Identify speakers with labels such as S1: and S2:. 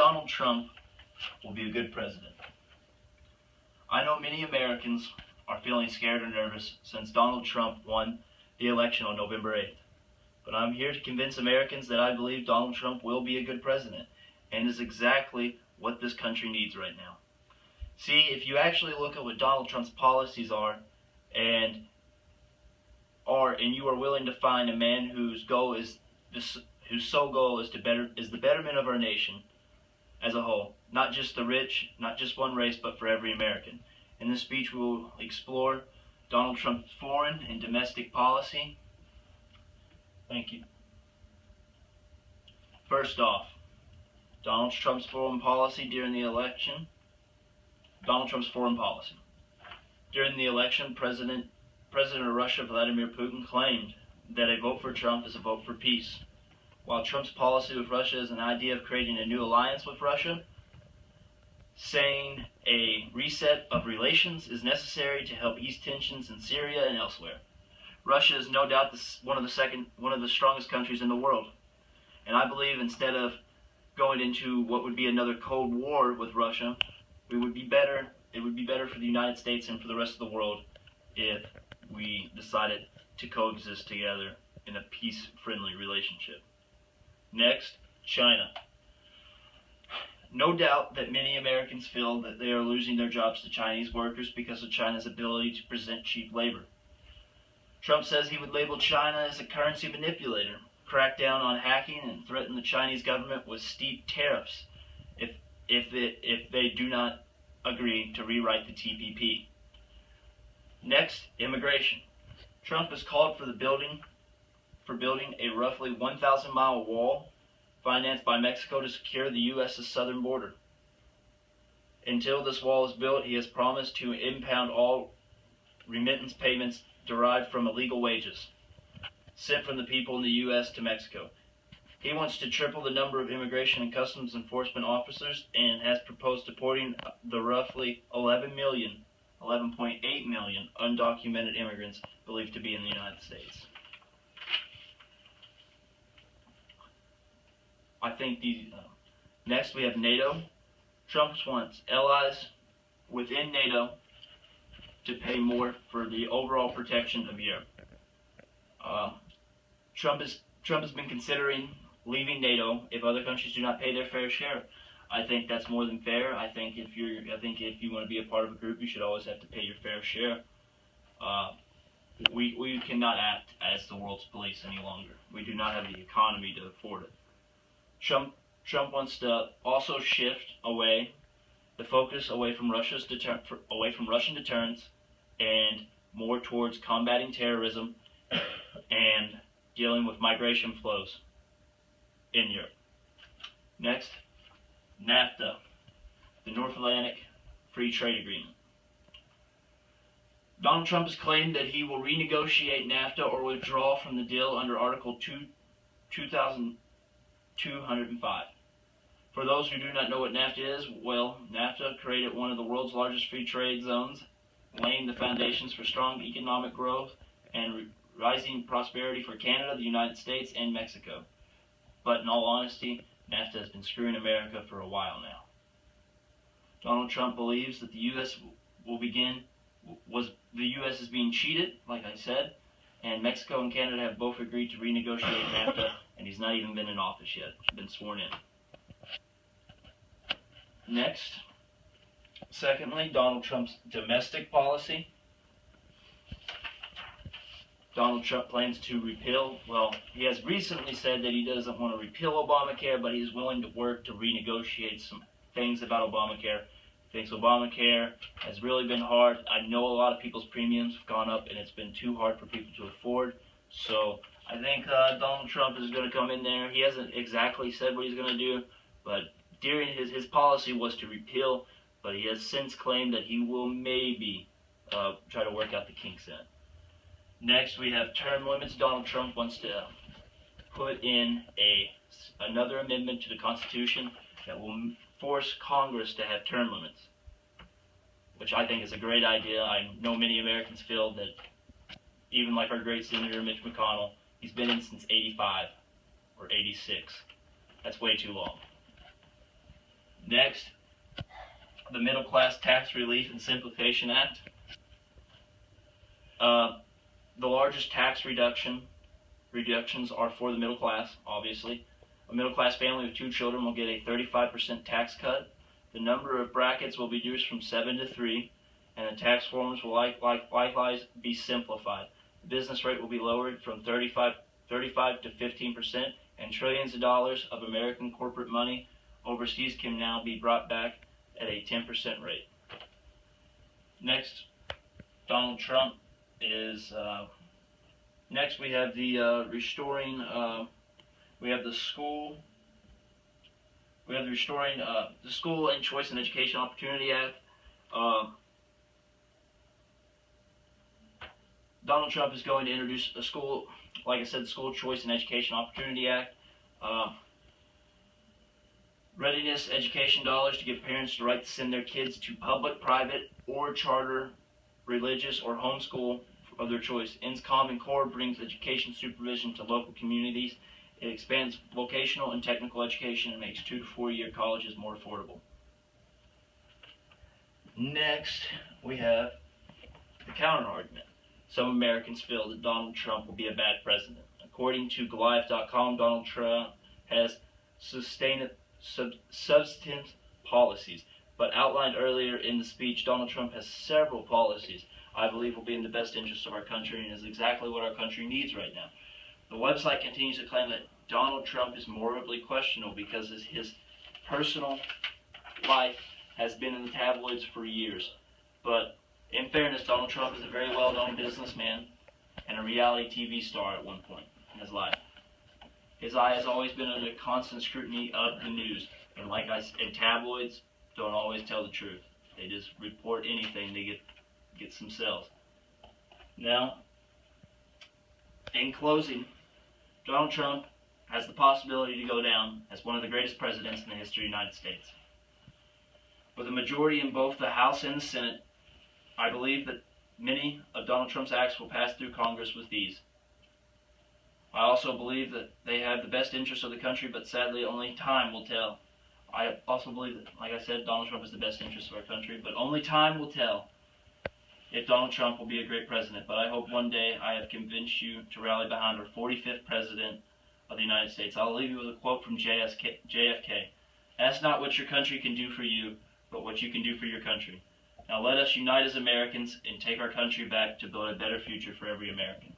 S1: Donald Trump will be a good president. I know many Americans are feeling scared or nervous since Donald Trump won the election on November 8th. But I'm here to convince Americans that I believe Donald Trump will be a good president and is exactly what this country needs right now. See, if you actually look at what Donald Trump's policies are and you are willing to find a man whose sole goal is the betterment of our nation as a whole, not just the rich, not just one race, but for every American. In this speech, we will explore Donald Trump's foreign and domestic policy. Thank you. First off, Donald Trump's foreign policy during the election. Donald Trump's foreign policy. During the election, President of Russia, Vladimir Putin, claimed that a vote for Trump is a vote for peace. While Trump's policy with Russia is an idea of creating a new alliance with Russia, saying a reset of relations is necessary to help ease tensions in Syria and elsewhere. Russia is no doubt one of the strongest countries in the world, and I believe instead of going into what would be another Cold War with Russia, it would be better for the United States and for the rest of the world if we decided to coexist together in a peace-friendly relationship. Next, China. No doubt that many Americans feel that they are losing their jobs to Chinese workers because of China's ability to present cheap labor. Trump says he would label China as a currency manipulator, crack down on hacking, and threaten the Chinese government with steep tariffs if they do not agree to rewrite the TPP. Next, immigration. Trump has called for building a roughly 1,000-mile wall financed by Mexico to secure the U.S.'s southern border. Until this wall is built, he has promised to impound all remittance payments derived from illegal wages sent from the people in the U.S. to Mexico. He wants to triple the number of immigration and customs enforcement officers and has proposed deporting the roughly 11.8 million undocumented immigrants believed to be in the United States. I think next we have NATO. Trump wants allies within NATO to pay more for the overall protection of Europe. Trump has been considering leaving NATO if other countries do not pay their fair share. I think that's more than fair. I think if you want to be a part of a group, you should always have to pay your fair share. We cannot act as the world's police any longer. We do not have the economy to afford it. Trump wants to also shift the focus away from Russian deterrence and more towards combating terrorism and dealing with migration flows in Europe. Next, NAFTA, the North Atlantic Free Trade Agreement. Donald Trump has claimed that he will renegotiate NAFTA or withdraw from the deal under Article 2205. For those who do not know what NAFTA is, well, NAFTA created one of the world's largest free trade zones, laying the foundations for strong economic growth and rising prosperity for Canada, the United States, and Mexico. But in all honesty, NAFTA has been screwing America for a while now. Donald Trump believes that the U.S. is being cheated, like I said, and Mexico and Canada have both agreed to renegotiate NAFTA, and he's not even been in office yet. He's been sworn in. Next, secondly, Donald Trump's domestic policy. Donald Trump plans to he has recently said that he doesn't want to repeal Obamacare, but he's willing to work to renegotiate some things about Obamacare. He thinks Obamacare has really been hard. I know a lot of people's premiums have gone up, and it's been too hard for people to afford. So I think Donald Trump is going to come in there. He hasn't exactly said what he's going to do, but during his policy was to repeal, but he has since claimed that he will maybe try to work out the kinks in it. Next, we have term limits. Donald Trump wants to put in another amendment to the Constitution that will force Congress to have term limits, which I think is a great idea. I know many Americans feel that, even like our great Senator Mitch McConnell, he's been in since 1985 or 1986. That's way too long. Next, the Middle Class Tax Relief and Simplification Act. The largest tax reductions are for the middle class, obviously. A middle class family with 2 children will get a 35% tax cut. The number of brackets will be reduced from 7 to 3, and the tax forms will likewise be simplified. The business rate will be lowered from 35 to 15%, and trillions of dollars of American corporate money overseas can now be brought back at a 10% rate. Next, Donald Trump is next. We have the restoring. We have the school. We have the restoring the School and Choice and Education Opportunity Act. Donald Trump is going to introduce a school, like I said, the School Choice and Education Opportunity Act. Readiness education dollars to give parents the right to send their kids to public, private, or charter, religious, or homeschool of their choice. Ends Common Core brings education supervision to local communities. It expands vocational and technical education and makes 2 to 4 year colleges more affordable. Next, we have the counter-argument. Some Americans feel that Donald Trump will be a bad president. According to Goliath.com, Donald Trump has substantive policies, but outlined earlier in the speech, Donald Trump has several policies I believe will be in the best interest of our country and is exactly what our country needs right now. The website continues to claim that Donald Trump is morally questionable because his personal life has been in the tabloids for years. But in fairness, Donald Trump is a very well-known businessman and a reality TV star at one point in his life. His eye has always been under constant scrutiny of the news, and tabloids don't always tell the truth. They just report anything to get some sales. Now, in closing, Donald Trump has the possibility to go down as one of the greatest presidents in the history of the United States. With a majority in both the House and the Senate, I believe that many of Donald Trump's acts will pass through Congress with ease. I also believe that they have the best interests of the country, but sadly only time will tell. I also believe that, like I said, Donald Trump is the best interest of our country, but only time will tell if Donald Trump will be a great president. But I hope one day I have convinced you to rally behind our 45th president of the United States. I'll leave you with a quote from JFK. Ask not what your country can do for you, but what you can do for your country. Now let us unite as Americans and take our country back to build a better future for every American.